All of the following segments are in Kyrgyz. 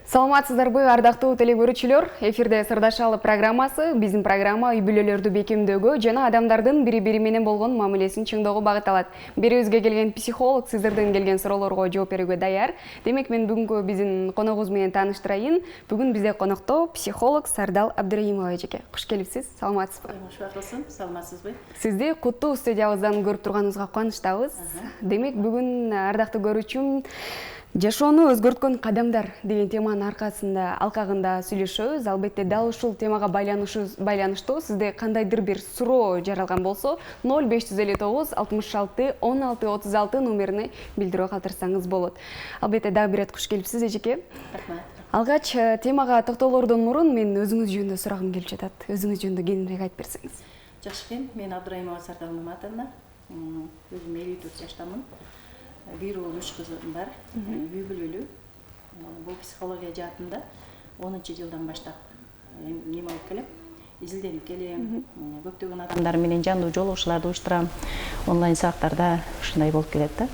Саламатсыздарбы, ардактуу телекөрүүчүлөр. Эфирде Сырдашалы программасы. Биздин программа үй бүлөлөрдү бекемдөөгө жана адамдардын бири-бири менен болгон мамилесин чыңдөөгө багытталат. Бирибизге келген психолог сиздерден келген суроолорго жооп берүүгө даяр. Демек, мен бүгүнкү биздин коногубуз менен тааныштырайын. Бүгүн бизде конокто психолог Сардал Абдыраимова эжеке. Куш келипсиз. Саламатсызбы? Саламатсызбы? Сизди куттуу студиябыздан көрүп турганыбызга кубанычтабыз. Демек, бүгүн ардактуу көрүүчүм жашоону өзгөрткөн кадамдар деген теманын аркасында алкагында сүйлөшөбүз. Албетте дал ушул темага байланыштуу сизде кандайдыр бир суроо жаралган болсо 0559 66 16 36 номерине билдирүү калтырсаңыз болот. Албетте дагы бир ирет куш келипсиз эжеке. Рахмат. Алгач темага токтолоордон мурун мен өзүңүз жөнүндө сурагым келип жатат. Өзүңүз жөнүндө кеңирээк айтып берсеңиз. Жакшы экен. Мен Абдыраимова Сардал Маматовна. Өзүм 54 жаштамын. Bir oğul, 3 kızım var. Үй бүлөлүү. Бұл психология жаатында 10 жылдан баштап нем алып келем, изилденип келем. Көптөгөн адамдар менен жандуу жолугушууларды уюштурам. Онлайн сабактарда ушундай болуп келет да.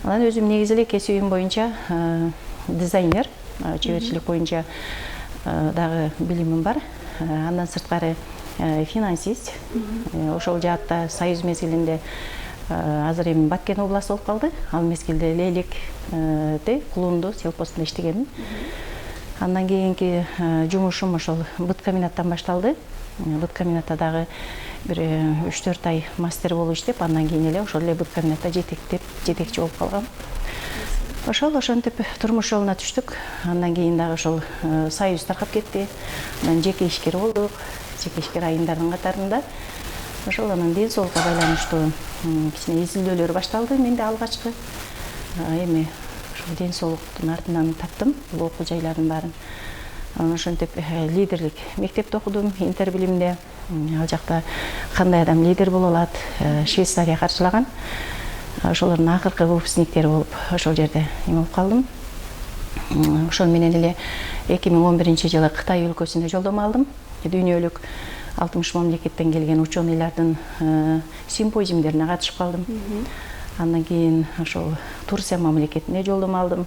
Анан өзүм негизи эле кесибим боюнча дизайнер, чеберчилик боюнча дагы билимим бар. Андан сырткары финансист. Ошол жаатта Союз мезгилинде азыр эми Баткен областы болуп калды. Ал мезгилде Лейликте Кулунду селпостунда иштегенмин. Андан кийинки жумушум ошол быт комбинаттан башталды. Быт комбинатта дагы бир 3-4 ай мастер болуп иштеп, андан кийин эле ошол эле быт комбинатта жетекчи болуп калгам. Ошентип турмуш жолуна түштүк. Андан кийин дагы ошол Союз таркап кетти. Анан жеке ишкер болдук. Жеке ишкер айымдардын катарында. Ошол анан ден соолукка байланыштуу кичине изилдөөлөр башталды. Менде алгачкы эми ошол ден соолуктун артынан таптым бул окуу жайлардын баарын. Анан ошентип лидерлик мектепте окудум, интер билимде. Ал жакта кандай адам лидер боло алат, Швейцария каржылаган. Ошолордун акыркы выпускниктери болуп ошол жерде эме болуп калдым. Ошол менен эле 2011-жылы Кытай өлкөсүнө жолдомо алдым. Дүйнөлүк 60 мамлекеттен келген ученыйлардын симпозиумдерине катышып калдым. Андан кийин ошол Турция мамлекетине жолдомо алдым.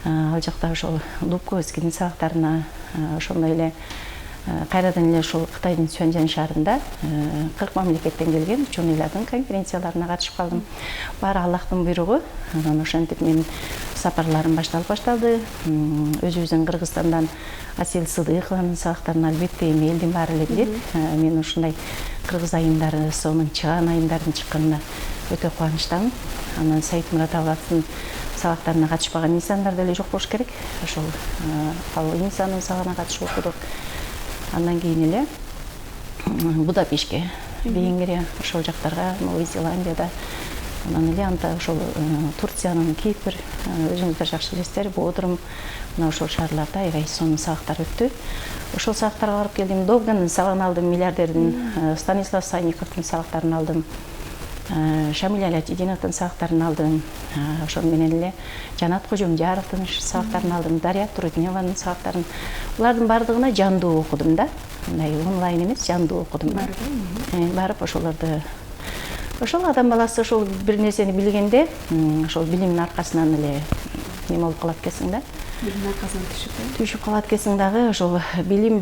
Ал жакта ошол Дубковскийдин сабактарына, ошондой эле кайрадан эле ошол Кытайдын Сюаньцзян шаарында 40 мамлекеттен келген ученыйлардын конференцияларына катышып калдым. Баары Аллахтын буйругу. Анан ошентип менин сапарларым башталды. Өзүбүздүн Кыргызстандан Асел Сыдыкованын сабактарын албетте эми элдин баары эле билет. Мен ушундай кыргыз айымдары, сонун чыгаан айымдардын чыкканына өтө кубанычтамын. Анан Саид Муратовдун сабактарына катышпаган инсандар деле жок болуш керек. Ошол ал инсанын сабагына катышып окудук. Андан кийин эле Будапештке, Венгрия, ошол жактарга, Новый Зеландияда, анан эле анда ошол Турциянын Кипр, өзүңүздөр жакшы билесиздер, Бодрум, мына ошол шаарларда аябай сонун сабактар өттү. Ошол сабактарга барып келдим. Довганын сабагын алдым, миллиардердин Станислав Сайниковдун сабактарын алдым. Шамиль Алятидиновдун сабактарын алдым. Ошол менен эле Жанат Кожомжаровдун сабактарын алдым, Дарья Трудневанын сабактарын. Булардын бардыгына жандуу окудум да. Мындай онлайн эмес, жандуу окудум. Барып ошолорду ошол адам баласы ошол бир нерсени билгенде, ошол билимдин аркасынан эле неме болуп калат экенсиң да. Билимдин аркасынан түшүп калат экенсиң дагы, ошол билим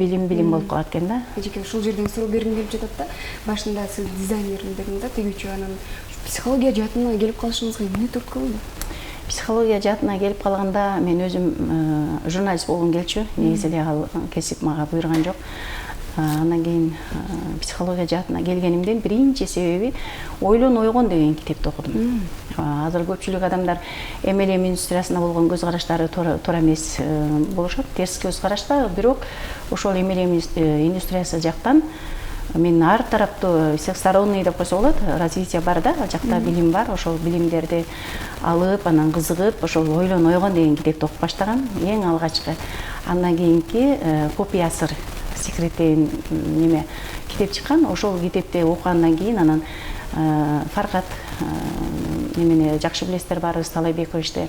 болуп калат экен да. Эжеке, ушул жерден суроо бергим келип жатат да. Башында сиз дизайнермин дедиң да, тигүүчү, анан психология жаатына келип калышыңызга эмне түрткү болду? Психология жаатына келип калганда мен өзүм журналист болгум келчү. Негизи эле ал кесип мага буйруган жок. Андан кийин психология жаатына келгенимдин биринчи себеби Ойлон ойгон деген китепти окудум. Азыр көпчүлүк адамдар MLM индустриясына болгон көз караштары туура эмес болушат, терс көз карашта, бирок ошол MLM индустриясы жактан мен ар тараптуу всесторонний деп койсо болот, развитие бар да, ал жакта билим бар, ошол билимдерди алып, анан кызыгып, ошол Ойлон ойгон деген китепти окуп баштагам, эң алгачкы. Андан кийинки копиясыр секретен неме китеп чыккан, ошол китепти окугандан кийин анан Фаркат немени жакшы билесиздер, баарыбыз Талайбековичти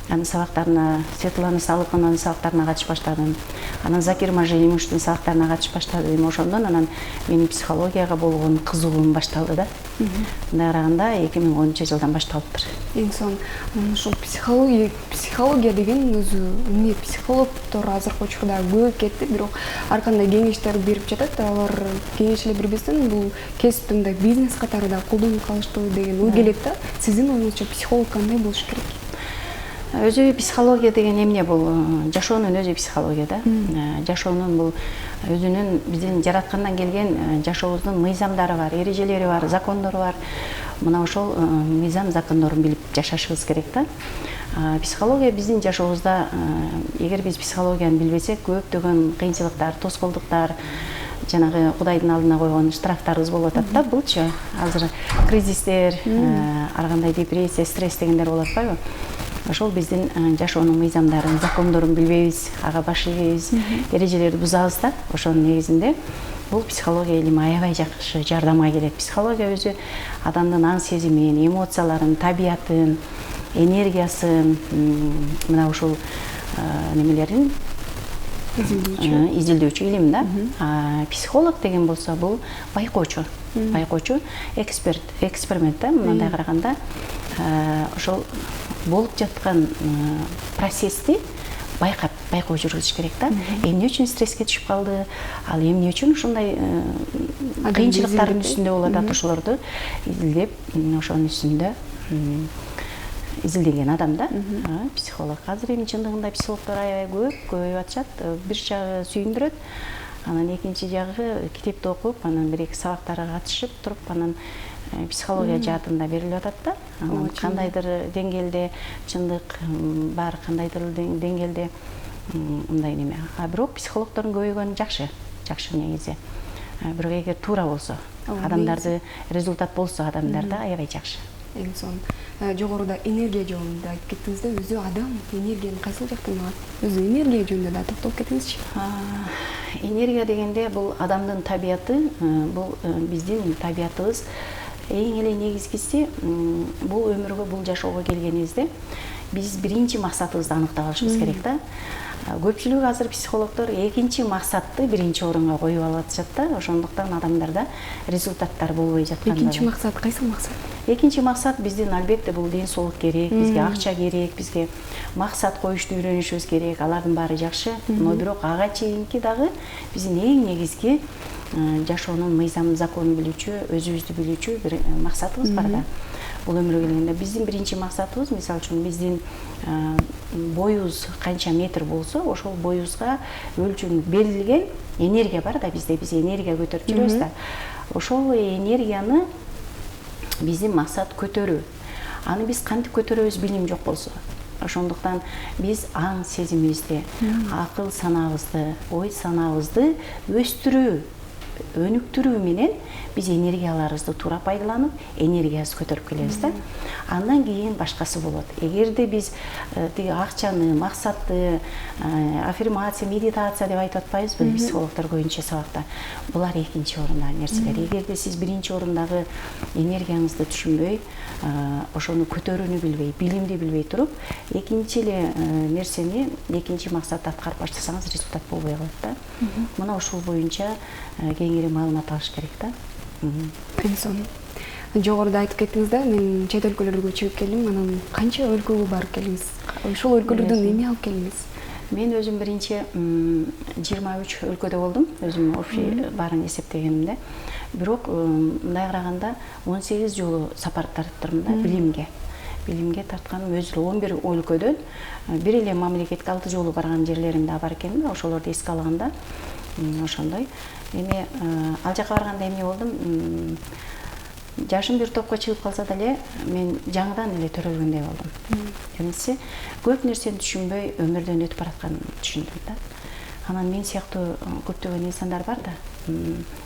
анын сабактарына, Светлана Салыкованын сабактарына катышып баштадым. Анан Закир Мажелимовдун сабактарына катышып баштадым. Ошондон анан менин психологияга болгон кызыгуум башталды да. Мындай караганда 2010-жылдан башталыптыр. Эң сонун ушул психология деген өзү эмне, психологдор азыркы учурда көп кетти, бирок ар кандай кеңештер берип жатат. Алар кеңеш эле бербестен бул кесипти мындай бизнес катары да колдонуп калыштуу деген ой келет да. Сиздин оюңузча психолог кандай болуш керек? Өзү психология деген эмне бул? Жашоонун өзү психология да. Жашоонун бул өзүнүн биздин жараткандан келген жашообуздун мыйзамдары бар, эрежелери бар, закондору бар. Мына ошол мыйзам закондорун билип жашашыбыз керек да. Психология биздин жашообузда, эгер биз психологияны билбесек, көптөгөн кыйынчылыктар, тоскоолдуктар, жанагы Кудайдын алдына койгон штрафтарыбыз болуп атат да. Булчу азыр кризистер, ар кандай депрессия, стресс дегендер болуп атпайбы? Ошол биздин жашоонун мыйзамдарын, закондорун билбейбиз, ага баш ийбейбиз, эрежелерди бузабыз да. Ошонун негизинде бул психология илими аябай жакшы жардамга келет. Психология өзү адамдын аң сезимин, эмоцияларын, табиятын, энергиясын, мына ушул немелерин изилдөөчү илим да. Психолог деген болсо бул байкоочу, эксперимент да. Мындай караганда ошол болуп жаткан процессти байкоо жүргүзүш керек да. Эмне үчүн стресске түшүп калды, ал эмне үчүн ушундай кыйынчылыктардын үстүндө болуп атат, ошолорду изилдеп, ошонун үстүндө изилдеген адам да. Психолог. Азыр эми чындыгында психологдор аябай көбөйүп атышат. Бир жагы сүйүндүрөт, анан экинчи жагы китепти окуп, анан бир эки сабактарга катышып туруп, анан психология жаатында берилип атат да. Кандайдыр деңгээлде чындык бар, кандайдыр деңгээлде мындай неме. Бирок психологдордун көбөйгөнү жакшы негизи. Бирок эгер туура болсо, адамдарды результат болсо, адамдарда аябай жакшы. Эң сонун. Жогоруда энергия жөнүндө айтып кеттиңиз да, өзү адам энергияны кайсыл жактан алат? Өзү энергия жөнүндө да токтолуп кетиңизчи. Энергия дегенде бул адамдын табияты, бул биздин табиятыбыз. Эң эле негизгиси бул өмүргө, бул жашоого келгенибизде биз биринчи максатыбызды аныктап алышыбыз керек да. Көпчүлүк азыр психологдор экинчи максатты биринчи орунга коюп алып атышат да. Ошондуктан адамдарда результаттар болбой жатканда. Экинчи максат кайсы максат? Экинчи максат биздин албетте бул ден соолук керек, бизге акча керек, бизге максат коюшту үйрөнүшүбүз керек. Алардын баары жакшы, но бирок ага чейинки дагы биздин эң негизги жашоонун мыйзам, законун билүүчү, өзүбүздү билүүчү бир максатыбыз бар да. Бул өмүргө келгенде биздин биринчи максатыбыз, мисалы үчүн биздин боюбуз канча метр болсо, ошол боюбузга өлчөм белгилеген энергия бар да бизде. Биз энергия көтөрүп жүрөбүз да. Ошол энергияны биздин максат көтөрүү. Аны биз кантип көтөрөбүз билим жок болсо. Ошондуктан биз аң сезимибизди, акыл санабызды, ой санабызды өстүрүү, өнүктүрүү менен биз энергияларыбызды туура пайдаланып, энергиябызды көтөрүп келебиз да. Андан кийин башкасы болот. Эгерде биз тиги акчаны, максатты, аффирмация, медитация деп айтып атпайбызбы психологдор көбүнчө сабакта. Булар экинчи орундагы нерселер. Эгерде сиз биринчи орундагы энергияңызды түшүнбөй, ошону көтөрүүнү билбей, билимди билбей туруп, экинчи эле нерсени, экинчи максатты аткарып баштасаңыз, результат болбой калат да. Мына ушул боюнча кеңири маалымат алыш керек да. Эң сонун. Жогоруда айтып кеттиңиз да, мен чет өлкөлөргө чыгып келдим, анан канча өлкөгө барып келдиңиз? Ошол өлкөлөрдөн эмне алып келдиңиз? Мен өзүм биринчи 23 өлкөдө болдум, өзүм общий баарын эсептегенимде. Бирок мындай караганда 18 жолу сапар тарттырдым да билимге. Билимге тартканым өзү 11 өлкөдөн бир эле мамлекетке 6 жолу барган жерлерим да бар экен да, ошолорду эске алганда ошондой. Эми ал жака барганда эмне болдум? Жашым бир топко чыгып калса деле, мен жаңыдан эле төрөлгөндөй болдум. Эмеси көп нерсени түшүнбөй өмүрдөн өтүп баратканын түшүндүм да. Анан мен сыяктуу көптөгөн инсандар бар да,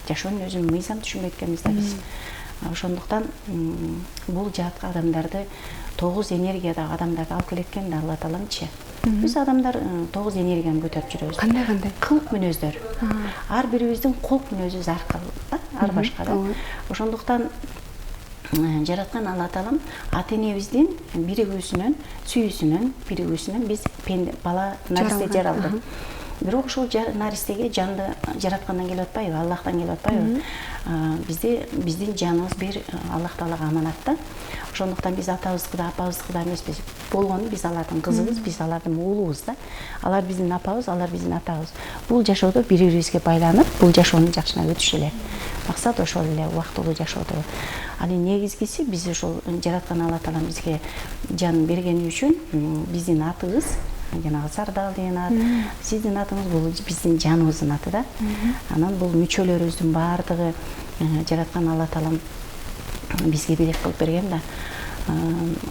жашоонун өзүн мыйзам түшүнбөй эткенбиз да биз. Ошондуктан бул жаатка адамдарды 9 энергиядагы адамдарды алып келеткен да Алла Тааланчы. Биз адамдар 9 энергияны көтөрүп жүрөбүз. Кандай? Кылык мүнөздөр. Ар бирибиздин кол мүнөзүбүз ар кыл да, ар башка да. Ошондуктан жараткан Алла Таалам ата энебиздин биригүүсүнөн, сүйүүсүнөн, биригүүсүнөн биз бала наристе жаралды. Бирок ошол наристеге жанды жараткандан келип атпайбы, Аллахтан келип атпайбы? Биздин жаныбыз бир Аллах Таалага аманат да. Ошондуктан биз атабыздыкы да, апабыздыкы да эмеспиз. Болгону биз алардын кызыбыз, биз алардын уулубуз да. Алар биздин апабыз, алар биздин атабыз. Бул жашоодо бири-бирибизге байланып, бул жашоону жакшына өтүш эле. Максат ошол эле, убактылуу жашоодо. Ал негизгиси биз ошол жараткан Алла Таалам бизге жан бергени үчүн биздин атыбыз, жанагы Сардал деген ат, сиздин атыңыз бул биздин жаныбыздын аты да. Анан бул мүчөлөрүбүздүн баардыгы жараткан Алла Таалам бизге белек кылып берген да.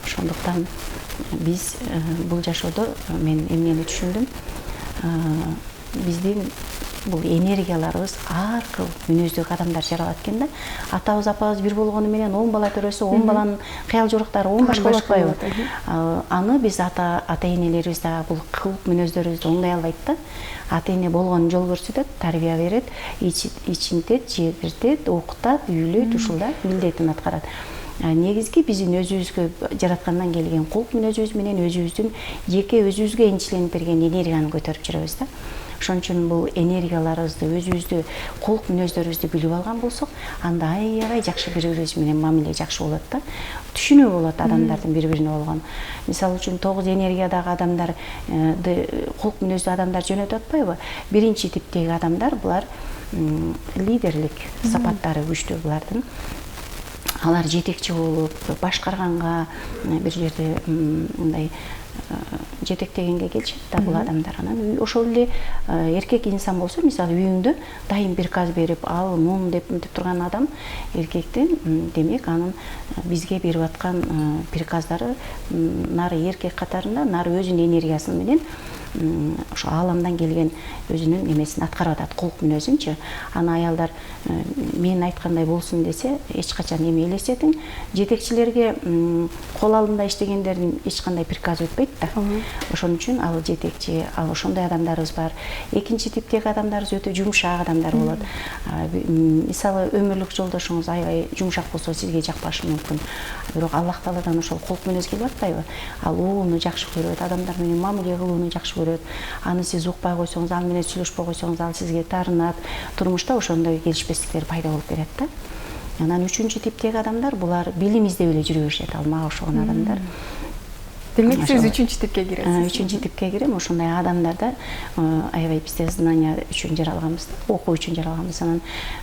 Ошондуктан биз бул жашоодо мен эмнени түшүндүм? Биздин бул энергияларыбыз ар кыл мүнөздөгү адамдар жаралат экен да. Атабыз, апабыз бир болгону менен 10 бала төрөсө, 10 баланын кыял жоруктары 10 башка болот атпайбы? Аны биз ата энелерибиз да бул кылык мүнөздөрүбүздү оңдой албайт да. Ата эне болгон жол көрсөтөт, тарбия берет, ичинтет, жегиртет, окутат, үйлөйт, ушул да милдетин аткарат. Негизги биздин өзүбүзгө жараткандан келген кулк мүнөзүбүз менен өзүбүздүн жеке өзүбүзгө энчиленип берген энергияны көтөрүп жүрөбүз да. Ошон үчүн бул энергияларыбызды, өзүбүздү, кулк мүнөздөрүбүздү билип алган болсок, анда аябай жакшы бири-бирибиз менен мамиле жакшы болот да. Түшүнүү болот адамдардын бири-бирине болгон. Мисалы үчүн 9 энергиядагы адамдарды, кулк мүнөздүү адамдар жөнөтүп атпайбы? Биринчи типтеги адамдар булар лидерлик сапаттары күчтүү булардын. Алар жетекчи болуп, башкарганга бир жерде мындай жетектегенге келишет да бул адамдар. Анан ошол эле эркек инсан болсо, мисалы үйүңдө дайым приказ берип, ал мун деп турган адам эркектин, демек анын бизге берип аткан приказдары нары эркек катарында, нары өзүнүн энергиясы менен ошо ааламдан келген өзүнүн эмесин аткарып атат, кулк мүнөзүнчү. Аны аялдар мен айткандай болсун десе, эч качан эме элестетиң, жетекчилерге кол алдында иштегендердин эч кандай приказ өтпөйт да. Ошон үчүн ал жетекчи, ал ошондой адамдарыбыз бар. Экинчи типтеги адамдарыбыз өтө жумшак адамдар болот. Мисалы өмүрлүк жолдошуңуз аябай жумшак болсо сизге жакпашы мүмкүн. Бирок Аллах Тааладан ошол кулк мүнөз келип атпайбы? Ал ууну жакшы көрөт, адамдар менен мамиле кылууну жакшы көрөт. Аны сиз укпай койсоңуз, ал менен сүйлөшпөй койсоңуз, ал сизге таарынат. Турмушта ошондой келишпестиктер пайда болуп берет да. Анан үчүнчү типтеги адамдар булар билим издеп эле жүрө беришет, ал мага окшогон адамдар. Демек сиз үчүнчү типке киресиз. Үчүнчү типке кирем. Ошондой адамдарда аябай бизде знания үчүн жаралганбыз, окуу үчүн жаралганбыз. Анан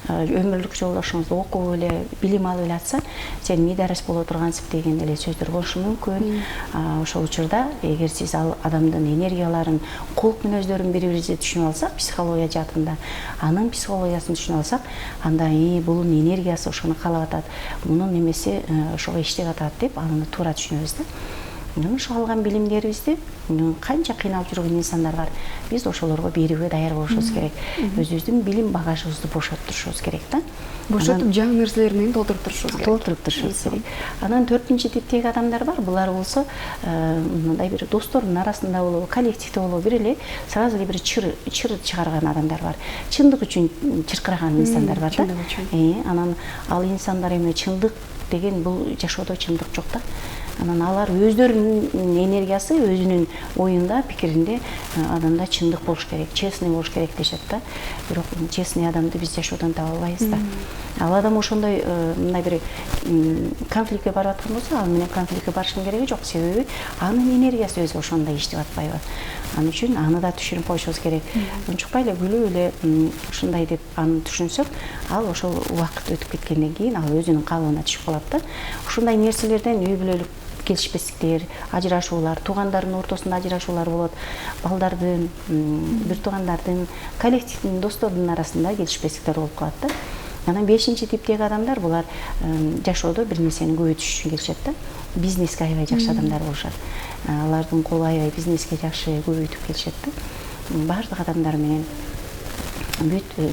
өмүрлүк жолдошуңузду окуп эле, билим алып эле атса, сен мидарис боло тургансың деген эле сөздөр болушу мүмкүн. Ошол учурда эгер сиз ал адамдын энергияларын, кулк мүнөздөрүн бири-бирибизди түшүнүп алсак, психология жаатында анын психологиясын түшүнүп алсак, анда бунун энергиясы ошону каалап атат, мунун эмеси ошого иштеп атат деп аны туура түшүнөбүз да. Ошо алган билимдерибизди канча кыйналып жүргөн инсандар бар. Биз ошолорго берүүгө даяр болушубуз керек. Өзүбүздүн билим багажыбызды бошотуп турушубуз керек да. Бошотуп жаңы нерселер менен толтуруп турушубуз керек. Толтуруп турушубуз керек. Анан 4-нчи типтеги адамдар бар. Булар болсо мындай бир достордун арасында болобу, коллективде болобу, бир эле сразу эле бир чыр чыгарган адамдар бар. Чындык үчүн чыркыраган инсандар бар да. Анан ал инсандар эми чындык деген бул жашоодо чындык жок да. Анан алар өздөрүнүн энергиясы, өзүнүн оюнда, пикиринде адамда чындык болуш керек, честный болуш керек дешет да. Бирок честный адамды биз жашоодон таба албайбыз да. Ал адам ошондой мындай бир конфликтке барып аткан болсо, ал менен конфликтке барыштын кереги жок. Себеби анын энергиясы өзү ошондой иштеп атпайбы. Ал үчүн аны да түшүнүп коюшубуз керек. Унчукпай эле күлүп эле ушундай деп аны түшүнсөк, ал ошол убакыт өтүп кеткенден кийин ал өзүнүн калыбына түшүп калат да. Ушундай нерселерден үй бүлөлүк келишпестиктер, ажырашуулар, туугандардын ортосунда ажырашуулар болот. Балдардын, бир туугандардын, коллективдин, достордун арасында келишпестиктер болуп калат да. Анан 5-нчи типтеги адамдар булар жашоодо бир нерсени көбөйтүш үчүн келишет да. Бизнеске аябай жакшы адамдар болушат. Алардын колу аябай бизнеске жакшы көбөйтүп келишет да. Бардык адамдар менен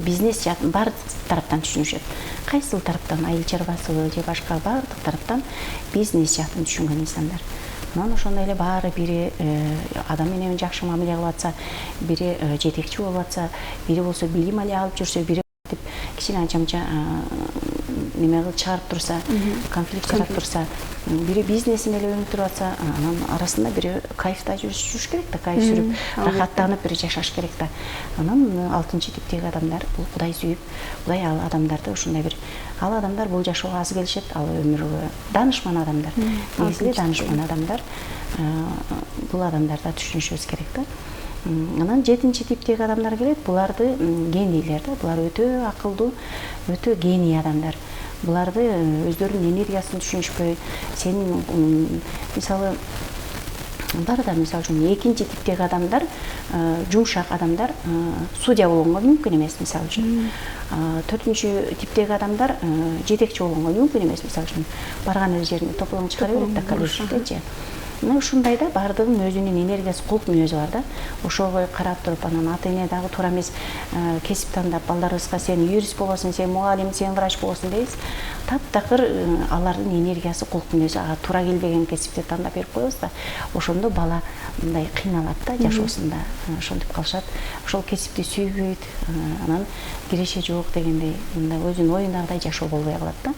бизнес бар тараптан түшүнүшөт. Кайсыл тараптан, айыл чарбасыбы же башка бардык тараптан бизнес жаатын түшүнгөн инсандар. Анан ошондой эле баары бири адам менен жакшы мамиле кылып атса, бири жетекчи болуп атса, бири болсо билим эле алып жүрсө, бири деп кичине анча-мынча неме кылып чыгарып турса, конфликт жаратып турса, бири бизнесин эле өнүктүрүп атса, анын арасында бири кайфта жүрүш керек да, кайф сүрүп, рахаттанып бири жашаш керек да. Анан 6 типтеги адамдар бул Кудай сүйүп, Кудай ал адамдарды ушундай бир ал адамдар бул жашоого аз келишет, ал өмүргө даанышман адамдар, негизи даанышман адамдар. Бул адамдарды түшүнүшүбүз керек да. Анан 7 типтеги адамдар келет. Буларды генийлер да. Булар өтө акылдуу, өтө гений адамдар. Буларды өздөрүнүн энергиясын түшүнүшпөй, сенин мисалы бар да, мисалы үчүн 2 типтеги адамдар, жумшак адамдар судья болгонго мүмкүн эмес, мисалы үчүн. 4 типтеги адамдар жетекчи болгонго мүмкүн эмес, мисалы үчүн. Барган жеринде тополоң чыгара берет да, коллективдечи. Мына ушундай да, бардыгынын өзүнүн энергиясы, кулк мүнөзү бар да. Ошого карап туруп, анан ата эне дагы туура эмес кесип тандап, балдарыбызга сен юрист болосуң, сен мугалим, сен врач болосуң дейбиз. Таптакыр алардын энергиясы, кулк мүнөзү туура келбеген кесипти тандап берип коебуз да. Ошондо бала мындай кыйналат да жашоосунда. Ошентип калышат. Ошол кесипти сүйбөйт, анан киреше жок дегендей, мындай өзүнүн оюндагыдай жашоо болбой калат да.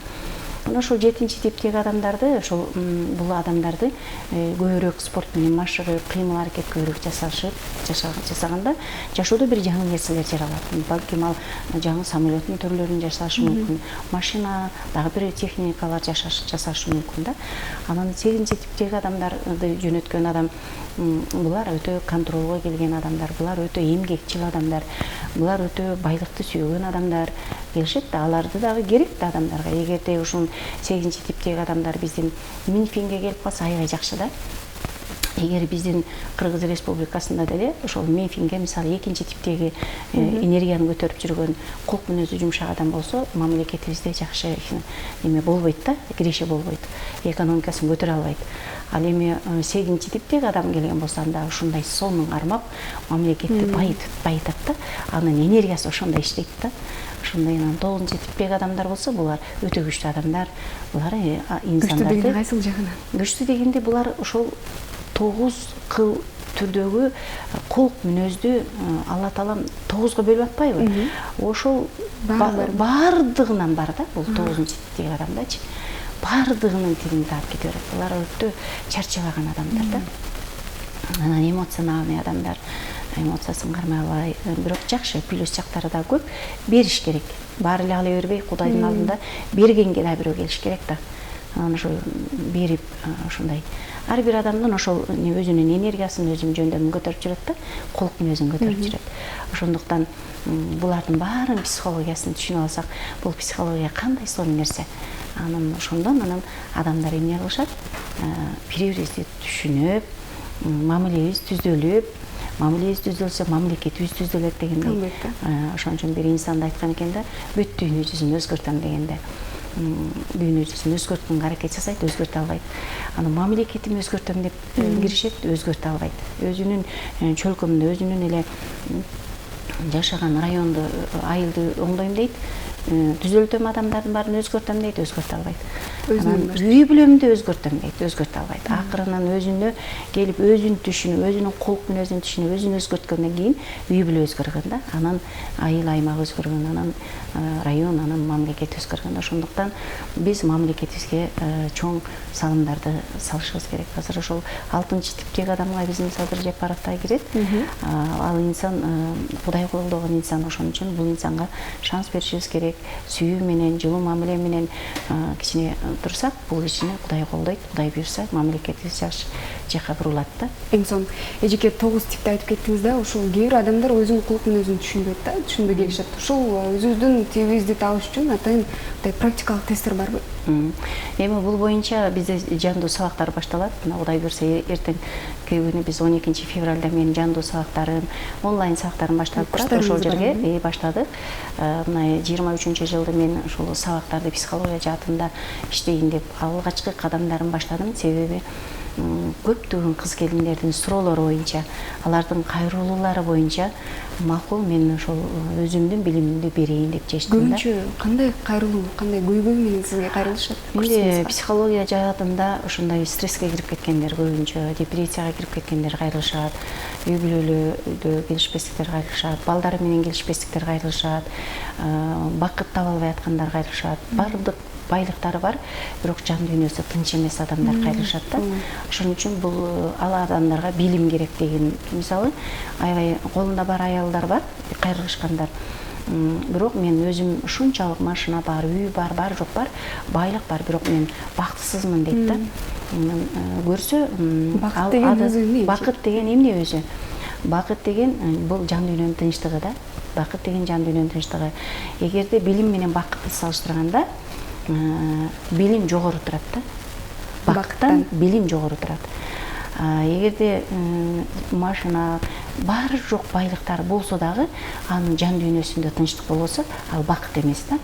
Ошол 7 типтеги адамдарды, ошол бул адамдарды көбүрөөк спорт менен машыгып, кыймыл аракет көбүрөөк жасаганда жашоодо бир жаңы нерселер жаралат. Балким ал жаңы самолеттун түрлөрүн жасашы мүмкүн, машина, дагы бир техникалар жасашы мүмкүн да. Анан 8 типтеги адамдарды жөнөткөн адам, булар өтө контролго келген адамдар, булар өтө эмгекчил адамдар, булар өтө байлыкты сүйгөн адамдар келишет да. Аларды дагы керек да адамдарга. Эгерде ушул 8 типтеги адамдар биздин Минфинге келип калса аябай жакшы да. Эгер биздин Кыргыз Республикасында деле ошол Минфинге мисалы 2 типтеги энергияны көтөрүп жүргөн кулк мүнөзү жумшак адам болсо, мамлекетибизде жакшы эме болбойт да, киреше болбойт, экономикасын көтөрө албайт. Ал эми 8 типтеги адам келген болсо, анда ушундай сонун кармап мамлекетти байытат да, анын энергиясы ошондой иштейт да. Ошондой 9 типтеги адамдар болсо, булар өтө күчтүү адамдар. Булар инсандарды күчтүү деген кайсыл жагынан? Күчтүү дегенде булар ошол 9 кыл түрдөгү кулк мүнөздү Алла Таалам 9го бөлүп атпайбы? Ошол бардыгынан бар да, бул 9 типтеги адамдачы. Бардыгынын тилин таап кете берет. Булар өтө чарчабаган адамдар да. Анан эмоциональный адамдар, эмоциясын кармай албай, бирок жакшы, плюс жактары да көп. Бериш керек. Баары эле ала бербей, Кудайдын алдында бергенге да бирөө келиш керек да. Анан ошо берип, ошондой ар бир адамдын ошол өзүнүн энергиясын, өзүнүн жөндөмүн көтөрүп жүрөт да, кулк мүнөзүн көтөрүп жүрөт. Ошондуктан булардын баарын психологиясын түшүнүп алсак, бул психология кандай сонун нерсе. Анан ошондон адамдар эмне кылышат? Бири-бирибизди түшүнүп, мамилебиз түзөлүп, мамилебиз түзөлсө, мамлекетибиз түзөлөт дегендей. Ошон үчүн бир инсанда айткан экен да, бүт дүйнө жүзүн өзгөртөм дегенде. Дүйнө жүзүн өзгөрткөнгө аракет жасайт, өзгөртө албайт. Анан мамлекетин өзгөртөм деп киришет, өзгөртө албайт. Өзүнүн чөлкөмүндө, өзүнүн эле жашаган районду, айылды оңдойм дейт, түзөлтөм адамдардын баарын өзгөртөм дейт, өзгөртө албайт. Анан үй бүлөмдү өзгөртөм дейт, өзгөртө албайт. Акырынан өзүнө келип, өзүн түшүнүп, өзүнүн кулк мүнөзүн түшүнүп, өзүн өзгөрткөндөн кийин үй бүлө өзгөргөн да, анан айыл аймак өзгөргөн, анан район, анан мамлекет өзгөргөн. Ошондуктан биз мамлекетибизге чоң салымдарды салышыбыз керек. Азыр ошол 6 типтеги адамга биздин Садыр Жапаров да кирет. Ал инсан Кудай колдогон инсан, ошон үчүн бул инсанга шанс беришибиз керек. Сүйүү менен, жылуу мамиле менен кичине турсак, бул кишини Кудай колдойт. Кудай буйрса, мамлекетибиз жакшы жакка бурулат да. Эң сонун эжеке 9 типти айтып кеттиңиз да, ошол кээ бир адамдар өзүнүн кулк мүнөзүн түшүнбөйт да, түшүнбөй келишет. Ошол өзүбүздүн тибибизди табыш үчүн атайын практикалык тесттер барбы? Эми бул боюнча бизде жандуу сабактар башталат. Мына Кудай буйрса эртең күнү биз 12 февралда менин жандуу сабактарым, онлайн сабактарым башталып турат. Ошол жерге баштадык. Мына 23-жылы мен ушул сабактарды психология жаатында иштейин деп алгачкы кадамдарын баштадым. Себеби көптөгөн кыз келиндердин суроолору боюнча, алардын кайрылуулары боюнча макул мен ошол өзүмдүн билимимди берейин деп чечтим да. Көбүнчө кандай кайрылуу, кандай көйгөй менен сизге кайрылышат? Менде психология жаатында ушундай стресске кирип кеткендер көбүнчө, депрессияга кирип кеткендер кайрылышат, үй бүлөлүүдө келишпестиктер кайрылышат, балдары менен келишпестиктер кайрылышат, бакыт таба албай аткандар кайрылышат, баардык байлыктары бар, бирок жан дүйнөсү тынч эмес адамдар кайрылышат да. Ошон үчүн бул ал адамдарга билим керек деген. Мисалы, аябай колунда бар аялдар бар, кайрылышкандар. Бирок мен өзүм ушунчалык машина бар, үй бар, бар жок бар, байлык бар, бирок мен бактысызмын дейт да. Көрсө, бакыт деген өзү эмне? Бакыт деген эмне өзү? Бакыт деген бул жан дүйнөнүн тынчтыгы да. Бакыт деген жан дүйнөнүн тынчтыгы. Эгерде билим менен бакытты салыштырганда, билим жогору турат да. Бакыттан билим жогору турат. Эгерде машина бар жок байлыктар болсо дагы, анын жан дүйнөсүндө тынчтык болбосо, ал бакыт эмес да.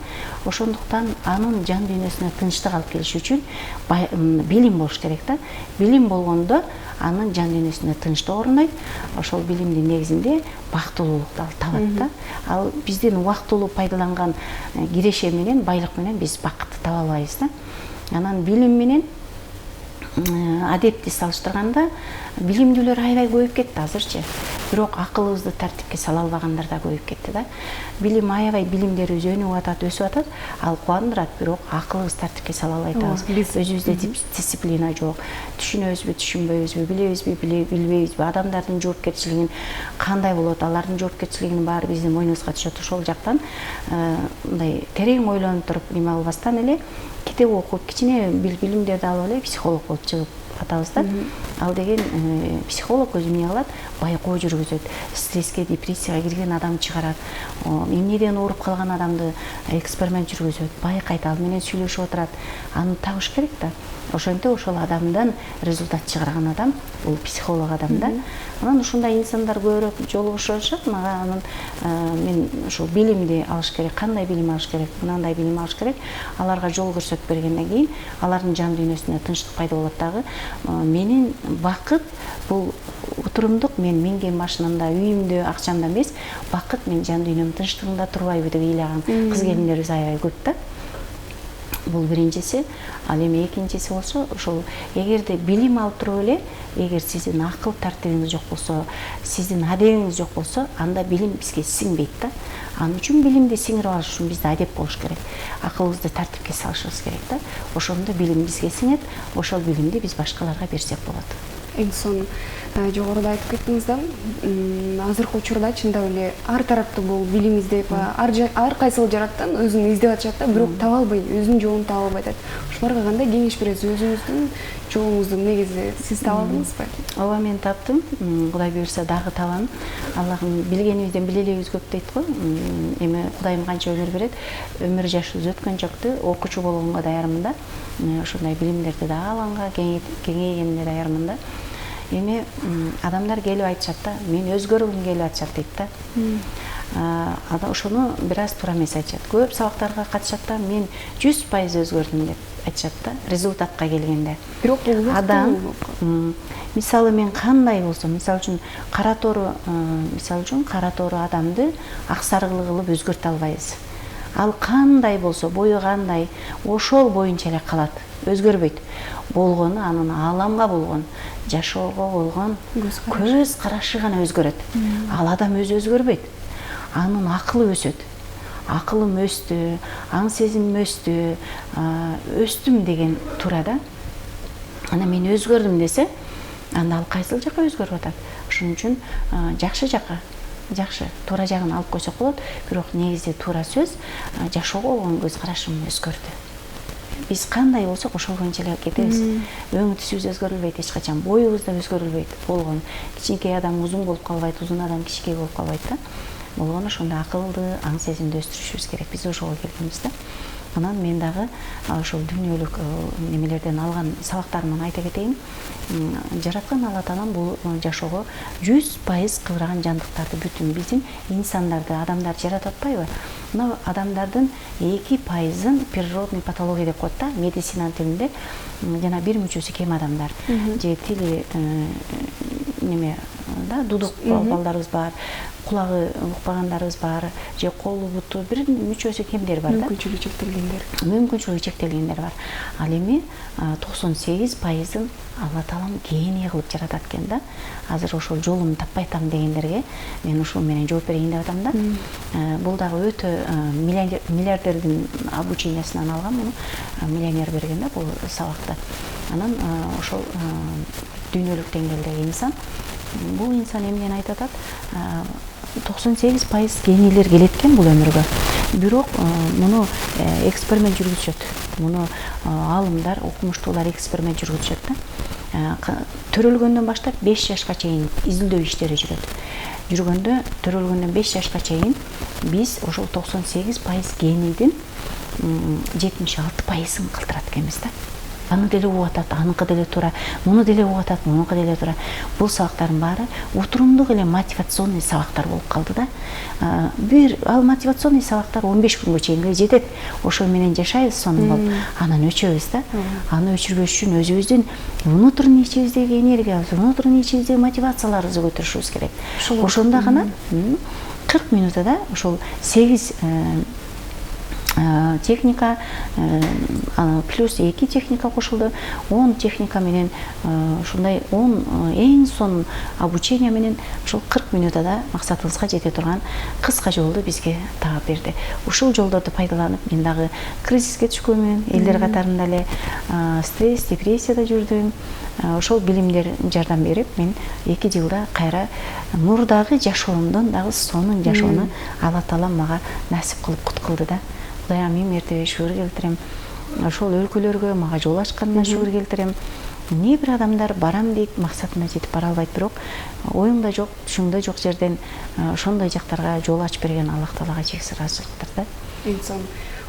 Ошондуктан анын жан дүйнөсүнө тынчтык алып келиш үчүн билим болуш керек да. Билим болгондо анын жан дүйнөсүндө тынчтык орнойт. Ошол билимдин негизинде бактылуулукту ал табат да. Ал биздин убактылуу пайдаланган киреше менен, байлык менен биз бакытты таба албайбыз да. Анан билим менен адепти салыштырганда билимдүүлөр аябай көбөйүп кетти азырчы. Бирок акылыбызды тартипке сала албагандар да көбөйүп кетти да. Билим аябай билимдерибиз өнүп атат, өсүп атат. Ал кубандырат, бирок акылыбыз тартипке сала албай атабыз. Өзүбүздө дисциплина жок. Түшүнөбүзбү, түшүнбөйбүзбү, билебизби, билбейбизби, адамдардын жоопкерчилигин кандай болот, алардын жоопкерчилигинин баары биздин мойнубузга түшөт. Ошол жактан мындай терең ойлонуп туруп неме албастан эле китеп окуп, кичине билимдерди алып эле психолог болуп чыгып атабыз да. Ал деген психолог өзү эмне кылат? Байкоо жүргүзөт. Стресске, депрессияга кирген адам чыгарат. Эмнеден ооруп калган адамды эксперимент жүргүзөт, байкайт, ал менен сүйлөшүп отурат. Аны табыш керек да. Ошентип ошол адамдан результат чыгарган адам бул психолог адам да. Анан ушундай инсандар көбүрөөк жолугушушат. Мага анын мен ушул билимди алыш керек, кандай билим алыш керек, мынандай билим алыш керек. Аларга жол көрсөтүп бергенден кийин алардын жан дүйнөсүнө тынчтык пайда болот дагы. Менин бакыт бул утурумдук, мен минген машинамда, үйүмдө, акчамда эмес, бакыт мен жан дүйнөмдүн тынчтыгында турбайбы деп ыйлаган кыз келиндерибиз аябай көп да. Бул биринчиси. Ал эми экинчиси болсо, ошол эгерде билим алып туруп эле, эгер сиздин акыл тартибиңиз жок болсо, сиздин адебиңиз жок болсо, анда билим бизге сиңбейт да. Анын үчүн билимди сиңирип алыш үчүн бизде адеп болуш керек. Акылыбызды тартипке салышыбыз керек да. Ошондо билим бизге сиңет, ошол билимди биз башкаларга берсек болот. Эң сонун жогоруда айтып кеттиңиз да, азыркы учурда чындап эле ар тараптуу бул билим издеп, ар кайсыл жараттан өзүн издеп атышат да, бирок таба албай, өзүнүн жолун таба албай атат. Ошолорго кандай кеңеш бересиз? Өзүңүздүн жолуңузду негизи сиз таба алдыңызбы? Ооба, мен таптым. Кудай буйрса дагы табам. Аллахым билгенибизден билелегибиз көп дейт го. Эми Кудайым канча өмүр берет, өмүр жашыбыз өткөн жокты, окуучу болгонго даярмын да. Ошондой билимдерди дагы алганга, кеңейгенге даярмын да. Эми адамдар келип айтышат да, мен өзгөргүм келип атышат дейт да. Ошону бир аз туура эмес айтышат. Көп сабактарга катышат да, мен 100% өзгөрдүм деп айтышат да, результатка келгенде. Бирок бул адам, мисалы мен кандай болсо, мисалы үчүн кара тору адамды ак саргылы кылып өзгөртө албайбыз. Ал кандай болсо, бою кандай, ошол боюнча эле калат, өзгөрбөйт. Болгону анын ааламга болгон, жашоого болгон көз карашы гана өзгөрөт. Ал адам өзү өзгөрбөйт. Анын акылы өсөт. Акылым өстү, аң сезимим өстү, өстүм деген туура да. Ана мен өзгөрдүм десе, анда ал кайсыл жака өзгөрүп атат. Ошон үчүн жакшы жака, жакшы туура жагын алып койсок болот, бирок негизде туура сөз, жашоого болгон көз карашым өзгөрдү. Биз кандай болсок ошол боюнча эле кетебиз. Өң түсүбүз өзгөрүлбөйт эч качан, боюбуз да өзгөрүлбөйт. Болгон кичинекей адам узун болуп калбайт, узун адам кичинекей болуп калбайт да. Болгону ошондо акылды, аң сезимди өстүрүшүбүз керек. Биз ошого келгенбиз да. Анан мен дагы ошол дүйнөлүк немелерден алган сабактарымдан айта кетейин. Жараткан Алла Таалам бул жашоого 100% кылдырган жандыктарды бүтүн биздин инсандарды, адамдарды жаратып атпайбы? Мына адамдардын 2%-ын природный патология деп коет да, медицина тилинде. Жана бир мүчөсү кем адамдар. Же тили неме да, дудук балдарыбыз бар, кулагы укпагандарыбыз бар, же колу буту бир мүчөсү кемдер бар да. Мүмкүнчүлүгү чектелгендер бар. Ал эми 98%-ын Алла Таалам гений кылып жаратат экен да. Азыр ошол жолумду таппай атам дегендерге мен ушул менен жооп берейин деп атам да. Бул дагы өтө миллиардердин обучениясынан алган, муну миллионер берген да бул сабакты. Анан ошол дүйнөлүк деңгээлдеги инсан, бул инсан эмнени айтып атат? 98% генийлер келет экен бул өмүргө. Бирок муну эксперимент жүргүзүшөт. Муну алымдар, окумуштуулар эксперимент жүргүзүшөт да. Төрөлгөндөн баштап 5 жашка чейин изилдөө иштери жүргөндө, төрөлгөндөн 5 жашка чейин биз ошол 98% генийдин 76%-ын калтырат экенбиз да. Аны деле угуп атат, аныкы деле туура, муну деле угуп атат, мунукы деле туура. Бул сабактардын баары утурумдук эле мотивационный сабактар болуп калды да. Ал мотивационный сабактар 15 күнгө чейин эле жетет. Ошол менен жашайбыз, сонун болуп, анан өчөбүз да. Аны өчүрбөш үчүн өзүбүздүн внутренний ичибиздеги энергиябызды, внутренний ичибиздеги мотивацияларыбызды көтөрүшүбүз керек. Ошондо гана 40 минутада ошол 8 техника плюс 2 техника кошулду, 10 техника менен ушундай 10 эң сонун обучение менен ушул 40 минутада максатыбызга жете турган кыска жолду бизге таап берди. Ушул жолдорду пайдаланып мен дагы кризиске түшкөнмүн, элдер катарында эле стресс, депрессияда жүрдүм. Ошол билимдер жардам берип, мен 2 жылда кайра мурдагы жашоомдон дагы сонун жашоону Алла Таалам мага насип кылып куткылды да. Кудайга миң мертебе шүгүр келтирем. Ошол өлкөлөргө мага жол ачканына шүгүр келтирем. Не бир адамдар барам дейт, максатына жетип бара албайт, бирок оюңда жок, түшүңдө жок жерден ошондой жактарга жол ачып берген Аллах Таалага чексиз ыраазычылыктар да. Инсон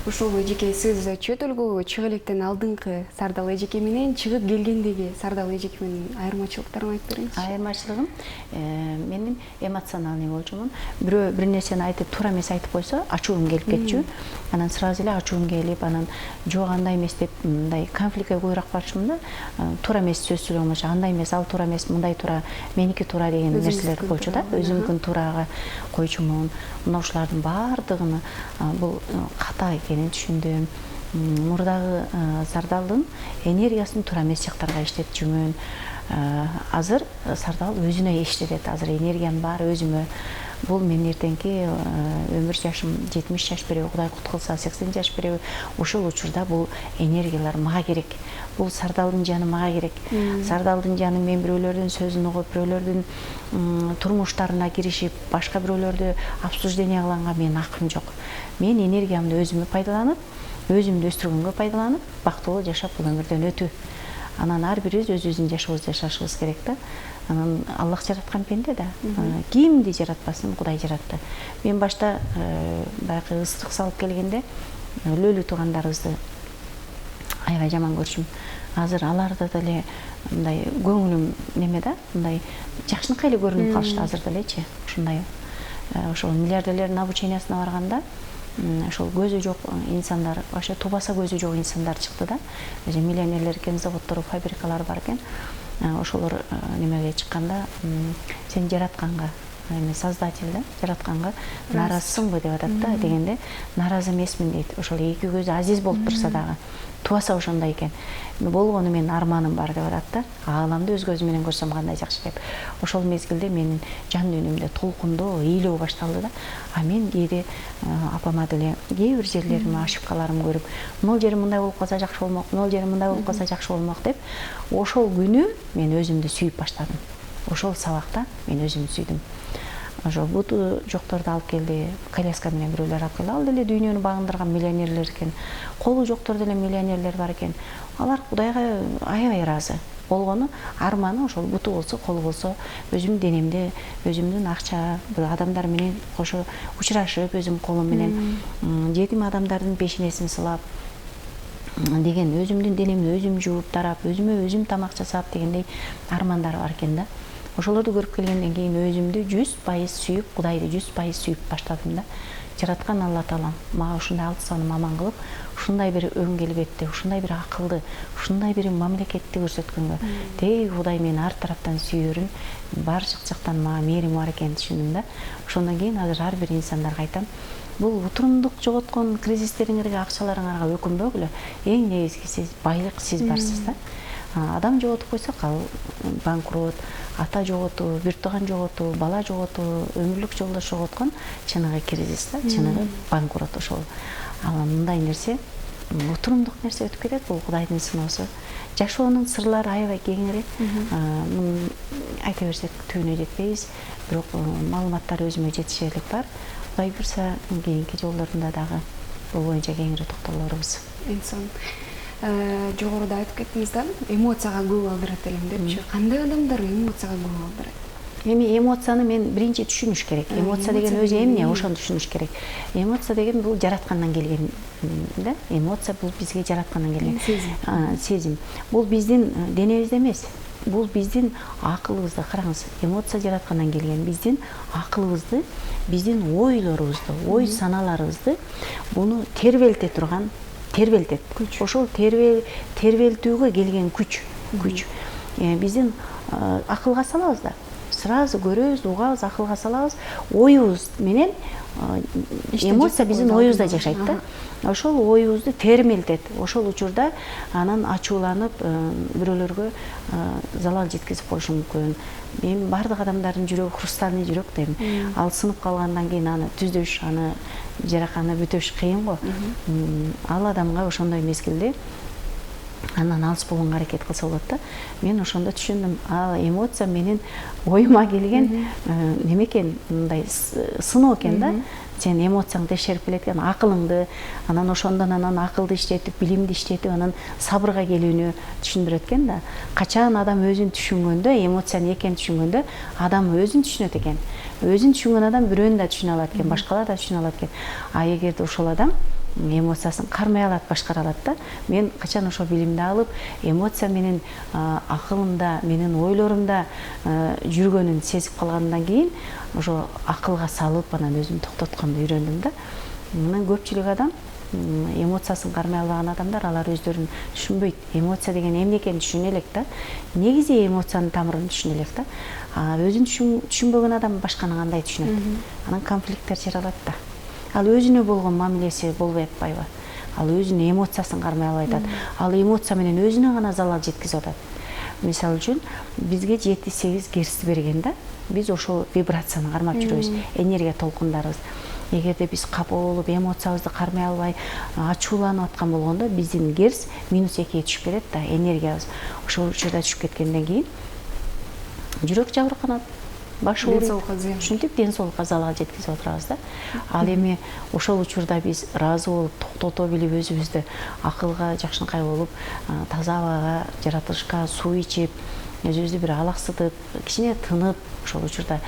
ушул эжеке, сиз чөт өлкөгө чыгып элекten алдыңкы Сардал эжеке менен чыгып келгендеги Сардал эжеке менен айырмачылыктарын айтып бериңизчи. Айырмачылыгым менин эмоциональный болчумун. Бирөө бир нерсени айтып туура эмес айтып койсо, ачуум келип кетчү. Анан сразу эле ачуум келип, анан жок андай эмес деп мындай конфликтке көбүрөөк барчумун да. Туура эмес сөз сүйлөгөн болчу, андай эмес, ал туура эмес, мындай туура, меники туура деген нерселер койчу да. Өзүмкүн туурага койчумун. Мына ушулардын баардыгын бул ката экенин түшүндүм. Мурдагы Сардалдын энергиясын туура эмес жактарга иштетчүмүн. Азыр Сардал өзүнө иштетет. Азыр энергиянын баары өзүмө. Бул менин эртеңки өмүр жашым 70 жаш береби, Кудай куткылса 80 жаш береби. Ошол учурда бул энергиялар мага керек. Бул Сардалдын жаны мага керек. Сардалдын жаны мен бирөөлөрдүн сөзүн угуп, бирөөлөрдүн турмуштарына киришип, башка бирөөлөрдү обсуждение кылганга менин акым жок. Мен энергиямды өзүмө пайдаланып, өзүмдү өстүргөнгө пайдаланып, бактылуу жашап бул өмүрдөн өтүү. Анан ар бирибиз өзүбүздүн жашообузду жашашыбыз керек да. Анан Аллах жараткан пенде да. Кимди жаратпасын, Кудай жаратты. Мен башта баягы ыстык салып келгенде өлү туугандарыбызды аябай жаман көрчүм. Азыр аларды деле мындай көңүлүм неме да, мындай жакшынакай эле көрүнүп калышты азыр делечи. Ушундай ошол миллиардерлердин обучениясына барганда ошол көзү жок инсандар, вообще тубаса көзү жок инсандар чыкты да. Миллионерлер экен, заводдору, фабрикалары бар экен. Ошолор немеге чыкканда, сен жаратканга, эми создатель да, жаратканга нааразысыңбы деп атат да, дегенде нааразы эмесмин дейт. Ошол эки көзү азиз болуп турса дагы, тубаса ошондой экен. Болгону менин арманым бар деп атат да. Ааламды өз көзүм менен көрсөм кандай жакшы деп. Ошол мезгилде менин жан дүйнөмдө толкундоо, ыйлоо башталды да. А мен кээде апама деле кээ бир жерлериме ошибкаларымды көрүп, могул жери мындай болуп калса жакшы болмок, могул жери мындай болуп калса жакшы болмок деп, ошол күнү мен өзүмдү сүйүп баштадым. Ошол сабакта мен өзүмдү сүйдүм. Ошо буту жокторду алып келди, коляска менен бирөөлөр алып келди. Ал деле дүйнөнү багындырган миллионерлер экен. Колу жоктор деле миллионерлер бар экен. Алар Кудайга аябай ыраазы. болгону арманы ошол буту болсо, колу болсо, өзүмдүн денемде, өзүмдүн акча, адамдар менен кошо учурашып, өзүм колум менен жетим адамдардын пешенесин сылап деген, өзүмдүн денемди өзүм жууп тарап, өзүмө өзүм тамак жасап дегендей армандар бар экен да. Ошолорду көрүп келгенден кийин өзүмдү 100% сүйүп, Кудайды 100% сүйүп баштадым да. Жараткан Алла Таалам мага ушундай алсанын аман кылып, ушундай бир өң келбетти, ушундай бир акылды, ушундай бир мамлекетти көрсөткөнгө теги Кудай мени ар тараптан сүйөрүн, башка жактан мага мээрими бар экенин түшүндүм да. Ошондон кийин азыр ар бир инсандарга айтам, бул утурумдук жоготкон кризистериңерге, акчаларыңарга өкүнбөгүлө. Эң негизги сиз байлык сиз барсыз да. Адам жоготуп койсок, ал банкрот, ата жоготуу, бир тууган жоготуу, бала жоготуу, өмүрлүк жолдош жоготкон чыныгы кризис да, чыныгы банкрот ошол. Ал мындай нерсе, утурумдук нерсе өтүп кетет, бул Кудайдын сыноосу. Жашоонун сырлары аябай кеңири. Айта берсек түбүнө жетпейбиз, бирок маалыматтар өзүмө жетишерлик бар. Кудай буйрса, кийинки жолдорунда дагы бул боюнча кеңири токтолорбуз. Инсан жогоруда айтып кеттиңиз да, эмоцияга көп алдырат элем депчи. Кандай адамдар эмоцияга көп алдырат? Эми эмоцияны мен биринчи түшүнүш керек. Эмоция деген өзү эмне, ошону түшүнүш керек. Эмоция деген бул жараткандан келген да. Эмоция бул бизге жараткандан келген сезим. Бул биздин денебизде эмес. Бул биздин акылыбызда. Караңыз, эмоция жараткандан келген. Биздин акылыбызды, биздин ойлорубузду, ой саналарыбызды буну тербелте турган, тербелтет. Ошол тербелтүүгө келген күч. Биздин акылга салабыз да. Сразу көрөбүз, угабыз, акылга салабыз. Оюбуз менен эмоция биздин оюбузда жашайт да. Ошол оюбузду термелтет. Ошол учурда анан ачууланып, бирөөлөргө залал жеткизип коюшу мүмкүн. Эми бардык адамдардын жүрөгү хрустальный жүрөк дейм. Ал сынып калгандан кийин аны түзөш, аны жараканы бүтөш кыйын го. Ал адамга ошондой мезгилде андан алыс болгонго аракет кылса болот да. Мен ошондо түшүндүм, ал эмоция менин оюма келген неме экен, мындай сыноо экен да. Сен эмоцияң текшерип келет экен, акылыңды, анан ошондон анан акылды иштетип, билимди иштетип, анан сабырга келүүнү түшүндүрөт экен да. Качан адам өзүн түшүнгөндө, эмоциянын экенин түшүнгөндө, адам өзүн түшүнөт экен. Өзүн түшүнгөн адам бирөөнү да түшүнө алат экен, башкалар да түшүнө алат экен. А эгерде ошол адам эмоциясын кармай алат, башкара алат да. Мен качан ошол билимди алып, эмоция менин акылымда, менин ойлорумда жүргөнүн сезип калгандан кийин, ошо акылга салып, анан өзүм токтотконду үйрөндүм да. Мына көпчүлүк адам эмоциясын кармай албаган адамдар, алар өздөрүн түшүнбөйт. Эмоция деген эмне экенин түшүнө элек да. Негизи эмоциянын тамырын түшүнө элек да. Өзүн түшүнбөгөн адам башканы кандай түшүнөт? Анан конфликттер жаралат да. Ал өзүнө болгон мамилеси болбой атпайбы? Ал өзүнүн эмоциясын кармай албай атат. Ал эмоция менен өзүнө гана залал жеткизип атат. Мисалы үчүн, бизге 7-8 герц берген да. Биз ошол вибрацияны кармап жүрөбүз, энергия толкундарыбыз. Эгерде биз капа болуп, эмоциябызды кармай албай, ачууланып аткан болгондо, биздин герц -2-ге түшүп кетет да, энергиябыз. Ошол учурда түшүп кеткенден кийин жүрөк жабырканат. Баш ооруйт, ушинтип ден соолукка залал жеткизип отурабыз да. Ал эми ошол учурда биз ыраазы болуп, токтото билип, өзүбүздү акылга жакшынакай болуп, таза абага, жаратылышка суу ичип, өзүбүздү бир алаксытып, кичине тынып, ошол учурда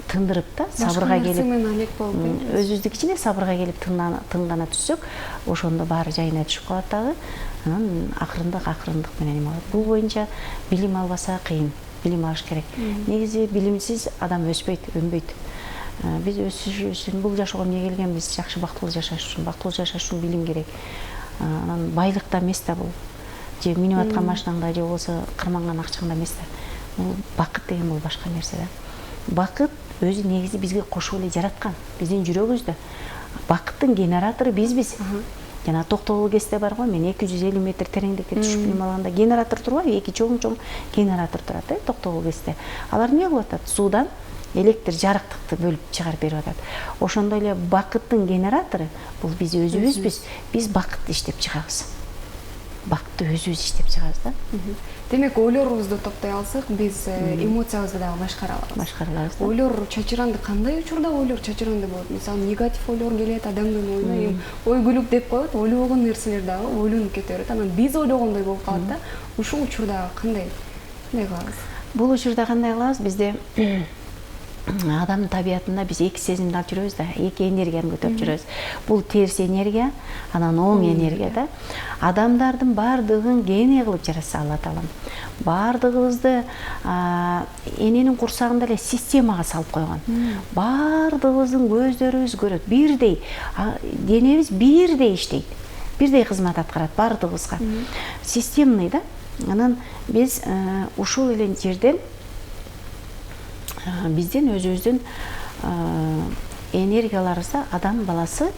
тындырып да, сабырга келип, өзүбүздү кичине сабырга келип тыңдана түшсөк, ошондо баары жайына түшүп калат дагы. Анан акырындык менен эме кылат. Бул боюнча билим албаса кыйын. Билим алыш керек. Негизи билимсиз адам өспөйт, өнбөйт. Биз өсүш үчүн, бул жашоого эмне келгенбиз? Жакшы бактылуу жашаш үчүн. Бактылуу жашаш үчүн билим керек. Анан байлыкта эмес да бул. Же минип аткан машинаңда, же болбосо кырманган акчаңда эмес да. Бул бакыт деген бул башка нерсе да. Бакыт өзү негизи бизге кошуп эле жараткан. Биздин жүрөгүбүздө. Бакыттын генератору бизбиз. Жана Токтогул КЭСте бар го, мен 250 метр тереңдикке түшүп билим алганда генератор турбайбы? 2 чоң генератор турат Токтогул КЭСте. Алар эмне кылып атат? Суудан электр жарыктыкты бөлүп чыгарып берип атат. Ошондой эле бакыттын генератору бул биз өзүбүзбүз. Биз бакытты иштеп чыгабыз. бакытты өзүбүз иштеп чыгабыз да. Демек ойлорубузду топтой алсак, биз эмоциябызды дагы башкара алабыз. Башкара алабыз. Ойлор чачыранды, кандай учурда ойлор чачыранды болот? Мисалы, негатив ойлор келет, адамдын оюна ойгүлүк деп коет, ойлобогон нерселер дагы ойлонуп кете берет. Анан биз ойлогондой болуп калат да. Ушул учурда кандай кылабыз? Бул учурда кандай кылабыз? Бизде адамдын табиятында биз эки сезимди алып жүрөбүз да, эки энергияны көтөрүп жүрөбүз. Бул терс энергия, анан оң энергия да. Адамдардын баардыгын гений кылып жаратса Алла Таалам. Баардыгыбызды эненин курсагында эле системага салып койгон. Баардыгыбыздын көздөрүбүз көрөт, бирдей, денебиз бирдей иштейт. Бирдей кызмат аткарат баардыгыбызга. Системный да. Анан биз ушул эле жерден биздин өзүбүздүн энергияларыбызда адам баласы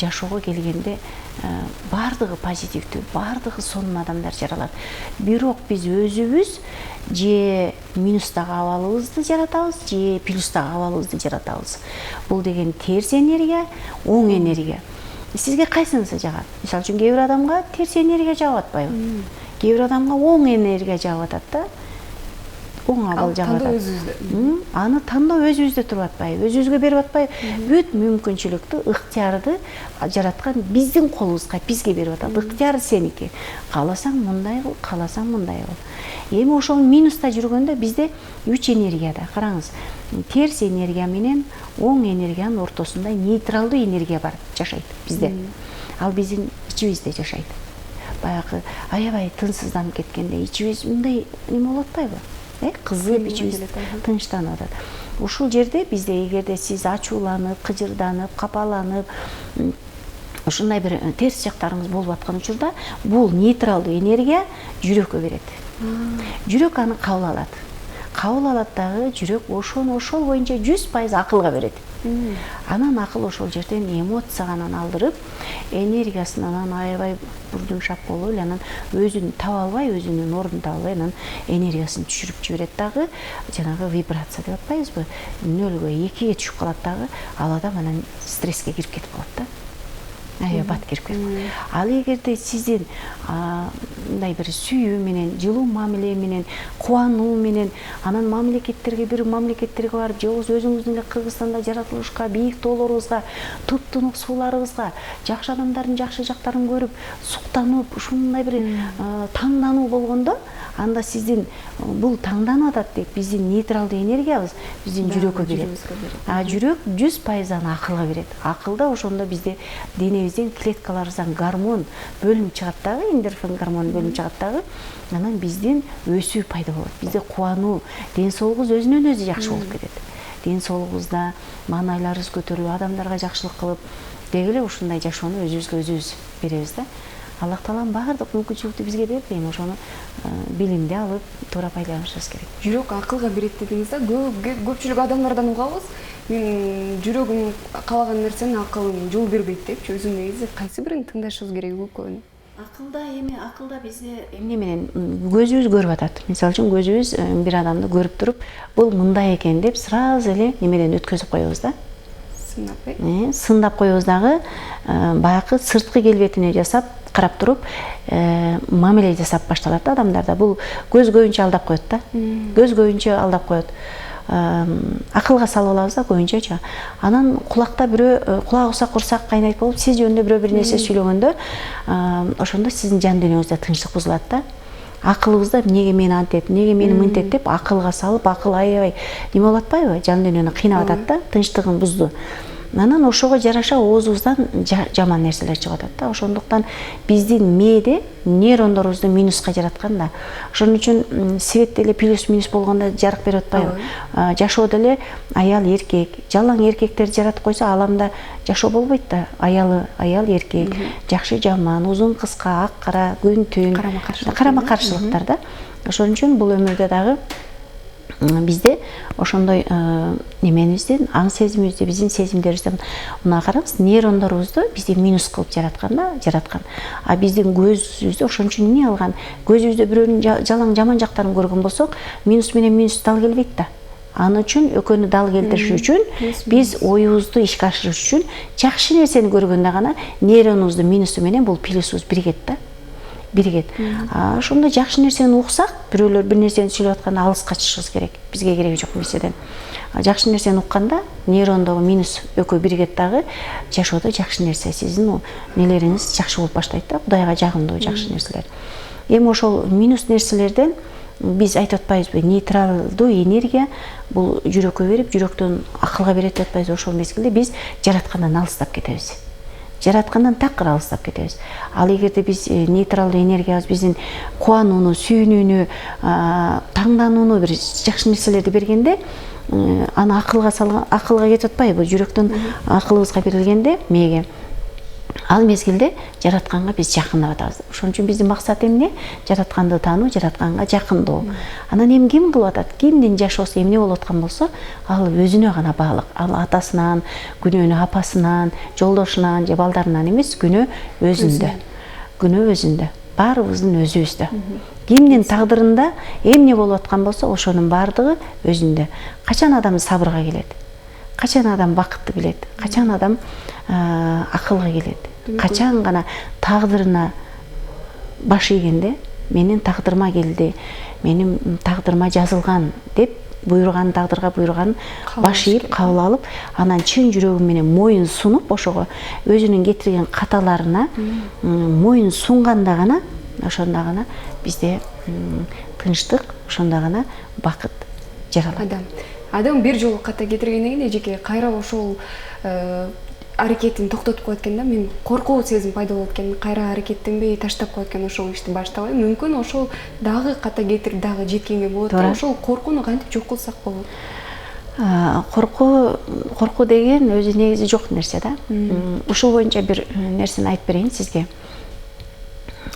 жашоого келгенде баардыгы позитивдүү, баардыгы сонун адамдар жаралат. Бирок биз өзүбүз же минустагы абалыбызды жаратабыз, же плюстагы абалыбызды жаратабыз. Бул деген терс энергия, оң энергия. Сизге кайсынысы жагат? Мисалы үчүн кээ бир адамга терс энергия жагып атпайбы? Кээ бир адамга оң энергия жагып атат да. Оң абал жагып атат. Аны тандоо өзүбүздө туруп атпайбы? Өзүбүзгө берип атпайбы? Бүт мүмкүнчүлүктү, ыктыярды жараткан биздин колубузга, бизге берип атат. Ыктыяр сеники. Кааласаң мындай кыл, кааласаң мындай кыл. Эми ошол минуста жүргөндө бизде 3 энергияда. Караңыз, терс энергия менен оң энергиянын ортосунда нейтралдуу энергия бар, жашайт бизде. Ал биздин ичибизде жашайт. Баягы аябай тынчсызданып кеткенде ичибиз мындай эме болуп атпайбы? Кызып ичибиз тынчтанып атат. Ушул жерде бизде эгерде сиз ачууланып, кыжырданып, капаланып, ушундай бир терс жактарыңыз болуп аткан учурда, бул нейтралдуу энергия жүрөккө берет. Жүрөк аны кабыл алат. Кабыл алат дагы жүрөк ошол боюнча 100% акылга берет. Анан акыл ошол жерден эмоцияны алдырып, энергиясын анан аябай бурдумшап болуп эле анан өзүн таба албай, өзүнүн ордун таба албай анан энергиясын түшүрүп жиберет дагы, жанагы вибрация деп атпайбызбы? 0-га 2-ге түшүп калат дагы, ал адам анан стресске кирип кетип калат да. Бат кирип кетип. Ал эгерде сиздин мындай бир сүйүү менен, жылуу мамиле менен, кубануу менен, анан мамлекеттерге барып, же өзүңүздүн эле Кыргызстанда жаратылышка, бийик тоолорубузга, туп-тунук сууларыбызга, жакшы адамдардын жакшы жактарын көрүп, суктанып, ушундай бир таңдануу болгондо, анда сиздин бул таңданып атат деп биздин нейтралдуу энергиябыз биздин жүрөккө берет. Жүрөк 100% аны акылга берет. Акылда ошондо бизде денебизден, клеткаларыбыздан гормон бөлүнүп чыгат дагы, эндорфин гормону бөлүнүп чыгат дагы, анан биздин өсүү пайда болот. Бизде кубануу, ден соолугубуз өзүнөн өзү жакшы болуп кетет. Ден соолугубузда маанайларыбыз көтөрүлүп, адамдарга жакшылык кылып, деги эле ушундай жашоону өзүбүзгө өзүбүз беребиз да. Аллах Таалам баардык мүмкүнчүлүктү бизге берди, эми ошону билимди алып, туура пайдаланышыбыз керек. Жүрөк акылга берет дедиңиз да, көпчүлүк адамдардан угабыз. Мен жүрөгүм каалаган нерсени акылым жол бербейт депчи, өзүм негизи кайсы бирин тыңдашыбыз керек көбүн? Акылда бизде эмне менен көзүбүз көрүп атат. Мисалы үчүн көзүбүз бир адамды көрүп туруп, бул мындай экен деп сразу эле немеден өткөзүп коебуз да. Сындап коебуз дагы, баягы сырткы келбетине жасап, карап туруп, мамиле жасап башталат да адамдарда. Бул көз көбүнчө алдап коет да. Көз көбүнчө алдап коет. Акылга салып алабыз да көбүнчө. Анан кулакта бирөө кулак уса курсак кайнайт болуп, сиз жөнүндө бирөө бир нерсе сүйлөгөндө, ошондо сиздин жан дүйнөңүздө тынчтык бузулат да. Акылыбызда эмнеге мени антет, эмнеге мени мынтет деп акылга салып, акыл аябай неме болуп атпайбы? Жан дүйнөнү кыйнап атат да, тынчтыгын бузду. Анан ошого жараша оозубуздан жаман нерселер чыгып атат да. Ошондуктан биздин мээде нейрондорубузду минуска жараткан да. Ошон үчүн светте эле плюс-минус болгондо жарык берип атпайбы? Жашоодо эле аял эркек, жалаң эркектер жаратып койсо, аламда жашоо болбойт да. Аял эркек, жакшы жаман, узун кыска, ак кара, күн түн, карама каршылыктар да. Ошон үчүн бул өмүрдө дагы бизде ошондой неменибизден, аң сезимибизди, биздин сезимдерибизден мына караңыз, нейрондорубузду бизде минус кылып жараткан да, жараткан. А биздин көзүбүздө ошон үчүн эмне алган? Көзүбүздө бирөөнүн жалаң жаман жактарын көргөн болсок, минус менен минус дал келбейт да. Аны үчүн экөөнү дал келтириш үчүн биз оюбузду ишке ашырыш үчүн жакшы нерсени көргөндө гана нейронубуздун минусу менен бул плюсубуз биригет да. биригет. Ошондо жакшы нерсени уксак, бирөөлөр бир нерсени сүйлөп атканда алыс качышыбыз керек. Бизге кереги жок нерседен. Жакшы нерсени укканда нейрондогу минус экөө биригет дагы жашоодо жакшы нерсе, сиздин нелериңиз жакшы болуп баштайт да, Кудайга жагымдуу жакшы нерселер. Эми ошол минус нерселерден биз айтып атпайбызбы, нейтралдуу энергия бул жүрөккө берип, жүрөктөн акылга берет деп атпайбыз. Ошол мезгилде биз жараткандан алыстап кетебиз. Жараткандан такыр алыстап кетебиз. Ал эгерде биз нейтралдуу энергиябыз биздин кубанууну, сүйүнүүнү, таңданууну, бир жакшы нерселерди бергенде, аны акылга кетип атпайбы? Жүрөктөн акылыбызга берилгенде, мээге ал мезгилде жаратканга биз жакындап атабыз. Ошон үчүн биздин максат эмне? Жаратканды таануу, жаратканга жакындоо. Анан эми ким кылып атат? Кимдин жашоосу эмне болуп аткан болсо, ал өзүнө гана баалык. Ал атасынан, күнөөнү апасынан, жолдошунан же балдарынан эмес, күнөө өзүндө. Күнөө өзүндө. Баарыбыздын өзүбүздө. Кимдин тагдырында эмне болуп аткан болсо, ошонун баардыгы өзүндө. Качан адам сабырга келет? Качан адам бакытты билет? Качан адам акылга келет? Качан гана тагдырына баш ийгенде, менин тагдырыма келди, менин тагдырыма жазылган деп буйруган, тагдырга буйруган баш ийип кабыл алып, анан чын жүрөгүм менен моюн сунуп, ошого өзүнүн кетирген каталарына моюн сунганда гана, ошондо гана бизде тынчтык, ошондо гана бакыт жаралат. Адам бир жолу ката кетиргенден кийин жеке кайра ошол аракетин токтотуп коет экен да, мен коркуу сезим пайда болот экен, кайра аракеттенбей таштап коет экен, ошол ишти баштабай, мүмкүн ошол дагы ката кетирип дагы жеткенге болот да, ошол коркууну кантип жок кылсак болот? Коркуу деген өзү негизи жок нерсе да. Ушул боюнча бир нерсени айтып берейин сизге.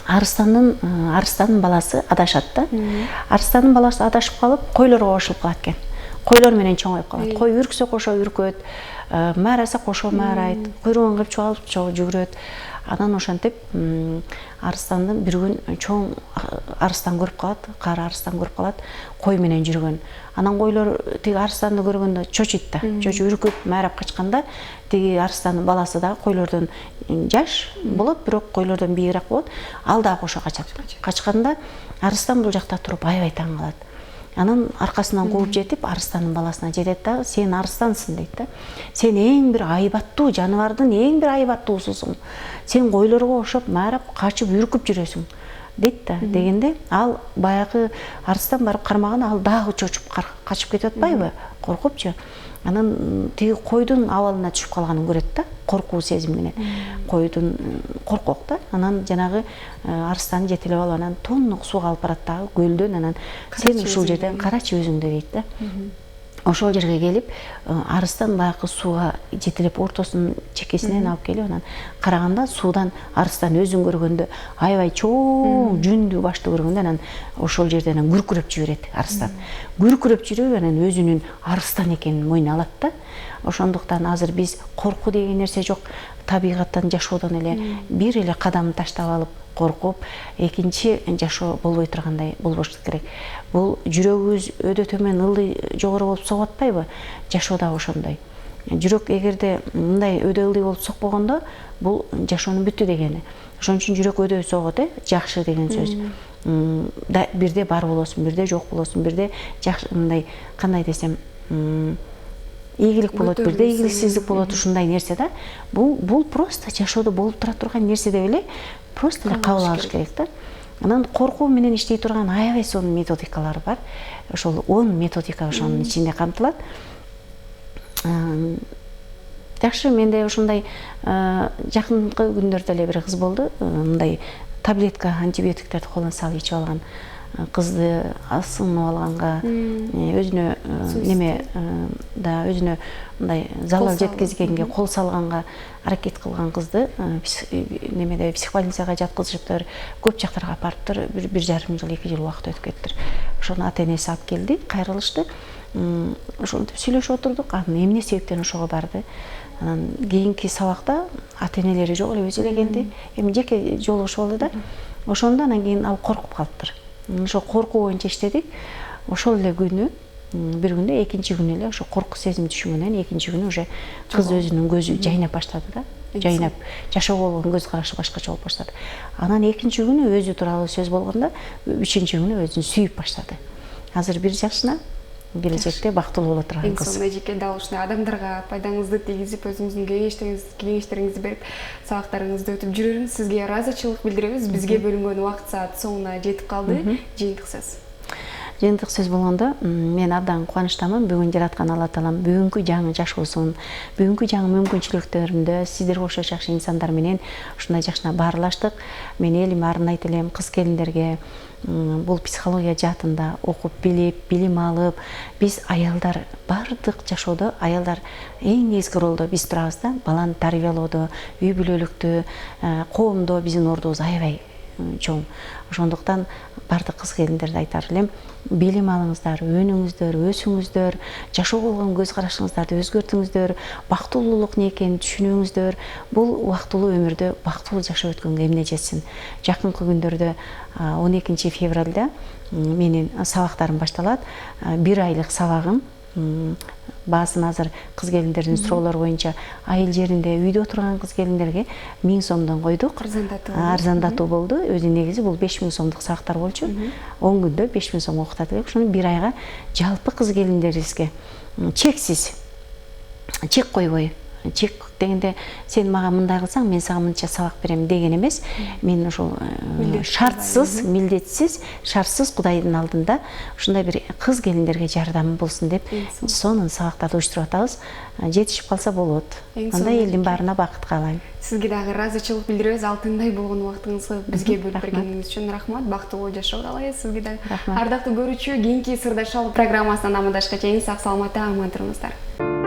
Арыстанын баласы адашат да. Арыстанын баласы адашып калып, койлорго кошулуп калат экен. Койлор менен чоңоюп калат. Кой үрксө кошо үркөт, маараса кошо маарайт, куйругун кырчып алып жүгүрөт. Анан ошентип арыстандын бир күн чоң арыстан көрүп калат, кара арыстан көрүп калат, кой менен жүргөн. Анан койлор тиги арыстанды көргөндө чочойт да, чочуп үркүп маарап качканда, тиги арыстандын баласы да койлордон жаш болот, бирок койлордон бийигирээк болот. Ал да кошо качат. Качканда арыстан бул жакта туруп аябай таң калат. Анан аркасынан кууп жетип, арыстандын баласына жетет да, сен арыстансың дейт да. Сен эң бир айбаттуу жаныбардын эң бир айбаттуусусуң. Сен койлорго окшоп маарап, качып, үркүп жүрөсүң дейт да. Дегенде ал баягы арыстан барып кармаган, ал дагы чочуп качып кетип атпайбы? Коркупчу. Анан тиги койдун абалына түшүп калганын көрөт да, коркуу сезим менен. Койдун коркок да. Анан жанагы арыстанды жетелеп алып, анан тоннук сууга алып барат дагы көлдөн, анан сен ушул жерден карачы өзүңдү дейт да. Ошол жерге келип, арыстан баягы сууга жетелеп ортосунун чекесинен алып келип, анан караганда суудан арыстан өзүн көргөндө аябай чоң жүндүү башты көргөндө, анан ошол жерден күркүрөп жиберет арыстан. Күркүрөп жүрүп, анан өзүнүн арыстан экенин мойнуна алат да. Ошондуктан азыр биз коркуу деген нерсе жок, табигаттан жашоодон эле бир эле кадам таштап алып коркуп, экинчи жашоо болбой тургандай болбош керек. Бул жүрөгүбүз өдө төмөн, ылдый жогору болуп согуп атпайбы? Жашоо да ошондой. Жүрөк эгерде мындай өдө ылдый болуп сокпогондо, бул жашоонун бүтү дегени. Ошон үчүн жүрөк өдө согот, жакшы деген сөз. Бирде бар болосуң, бирде жок болосуң, бирде жакшы, мындай кандай десем, ийгилик болот, бирде ийгиликсиздик болот, ушундай нерсе да. Бул просто жашоодо болуп тура турган нерсе деп эле просто эле кабыл алыш керек да. Анан коркуу менен иштей турган аябай сонун методикалар бар. Ошол 10 методика ошонун ичинде камтылат. Жакшы, менде ушундай жакынкы күндөрдө эле бир кыз болду. Мындай таблетка антибиотиктерди колдонуп салып ичип алган кызды асынып алганга, өзүнө неме да өзүнө мындай залал жеткизгенге кол салганга аракет кылган кызды немеде психбольницага жаткызышыптыр, көп жактарга апарыптыр, 1,5 жыл 2 жыл убакыт өтүп кетиптир. Ошону ата-энеси алып келди, кайрылышты. Ошентип сүйлөшүп отурдук, анан эмне себептен ошого барды. Анан кийинки сабакта ата-энелери жок эле, өзү эле келди. Эми жеке жолугушуп алды да. Ошондо анан кийин ал коркуп калыптыр. Ошо коркуу боюнча иштедик. Ошол эле күнү, бир күндө экинчи күнү эле ошо коркуу сезим түшүнгөндөн экинчи күнү уже кыз өзүнүн көзү жайнап баштады да. жайнап жашоого болгон көз карашы башкача болуп баштады. Анан экинчи күнү өзү тууралуу сөз болгондо, үчүнчү күнү өзүн сүйүп баштады. Азыр бир жашына, келечекте бактылуу боло турган кыз. Сонда жеке дал ушундай адамдарга пайдаңызды тийгизип, өзүңүздүн кеңештериңизди берип, сабактарыңызды өтүп жүрөрүңүз. Сизге ыраазычылык билдиребиз. Бизге бөлүнгөн убакыт саат соңуна жетип калды. Жыйынтык сөз. Жыйынтык сөз болгондо, мен абдан кубанычтамын. Бүгүн жараткан Алла Таалам бүгүнкү жаңы жашоосун, бүгүнкү жаңы мүмкүнчүлүктөрүндө сиздерге окшош жакшы инсандар менен ушундай жакшына баарлаштык. Мен элиме арнайт элем, кыз келиндерге бул психология жаатында окуп билип, билим алып, биз аялдар бардык жашоодо аялдар эң негизги ролдо биз турабыз да. Баланы тарбиялоодо, үй бүлөлүктө, коомдо биздин ордубуз аябай чоң. Ошондуктан бардык кыз келиндерди айтар элем, билим алыңыздар, өнүңүздөр, өсүңүздөр, жашоого болгон көз карашыңыздарды өзгөртүңүздөр, бактылуулук эмне экенин түшүнүңүздөр. Бул убактылуу өмүрдө бактылуу жашап өткөнгө эмне жетсин. Жакынкы күндөрдө 12 февралда менин сабактарым башталат. 1 айлык сабагым. Баасын азыр кыз келиндердин суроолору боюнча айыл жеринде үйдө отурган кыз келиндерге 1000 сомдон койдук. Арзандатуу болду. Өзү негизи бул 5000 сомдук сабактар болчу. 10 күндө 5000 сом окутат элек. Ошону 1 айга жалпы кыз келиндерибизге чексиз, чек койбой, чек дегенде сен мага мындай кылсаң мен сага мынча сабак берем деген эмес. Мен ошол шартсыз, милдетсиз, шартсыз Кудайдын алдында ушундай бир кыз келиндерге жардамым болсун деп сонун сабактарды уюштуруп атабыз. Жетишип калса болот. Андай элдин баарына бакыт каалайм. Сизге дагы ыраазычылык билдиребиз. Алтындай болгон убактыңызды бизге бөлүп бергениңиз үчүн рахмат. Бактылуу жашоо каалайбыз сизге дагы. Ардактуу көрүүчү, кийинки Сырдаш программасынан амандашка чейин сак саламатта аман туруңуздар.